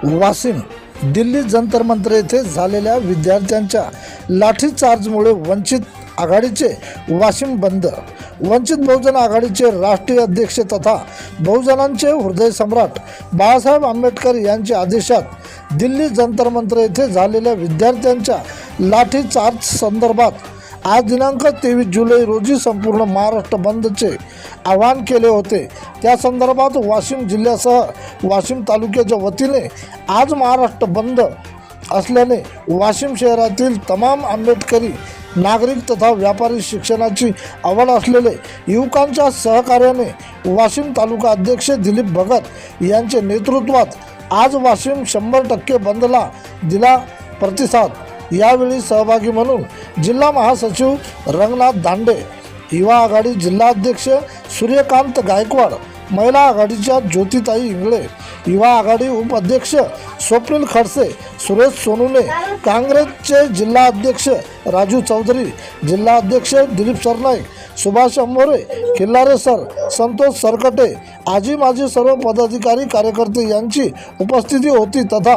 वाशिम दिल्ली जंतर मंतर येथे झालेल्या विद्यार्थ्यांच्या लाठीचार्जमुळे वंचित आघाडीचे वाशिम बंद. वंचित बहुजन आघाडीचे राष्ट्रीय अध्यक्ष तथा बहुजनांचे हृदय सम्राट बाळासाहेब आंबेडकर यांच्या आदेशात दिल्ली जंतर मंतर येथे झालेल्या विद्यार्थ्यांच्या लाठीचार्ज संदर्भात आज दिनांक 23 जुलै रोजी संपूर्ण महाराष्ट्र बंदचे आवाहन केले होते. त्या संदर्भात वाशिम जिल्ह्यासह वाशिम तालुक्याच्या वतीने आज महाराष्ट्र बंद असल्याने वाशिम शहरातील तमाम आंबेडकरी नागरिक तथा व्यापारी शिक्षणाची आवड असलेले युवकांच्या सहकार्याने वाशिम तालुका अध्यक्ष दिलीप भगत यांच्या नेतृत्वात आज वाशिम 100% बंदला दिला प्रतिसाद. यावेळी सहभागी म्हणून जिल्हा महासचिव रंगनाथ दांडे, युवा आघाडी जिल्हाध्यक्ष सूर्यकांत गायकवाड, महिला आघाडीच्या ज्योतिताई इंगळे, युवा आघाडी उपाध्यक्ष स्वप्नील खडसे, सुरेश सोनुने, काँग्रेसचे जिल्हाध्यक्ष राजू चौधरी, जिल्हाध्यक्ष दिलीप सरनाईक, सुभाष अंबोरे, खिल्लारे सर, संतोष सरकटे, आजी माजी सर्व पदाधिकारी कार्यकर्ते यांची उपस्थिती होती. तथा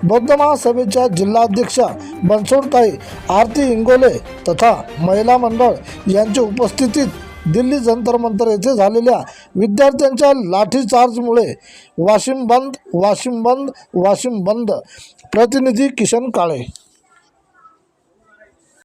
बौद्ध महासभेच्या जिल्हाध्यक्षा बनसोडताई, आरती इंगोले तथा महिला मंडळ यांच्या उपस्थितीत दिल्ली जंतर मंतर येथे झालेल्या विद्यार्थ्यांच्या लाठीचार्जमुळे वाशिम बंद. प्रतिनिधी किशन काळे.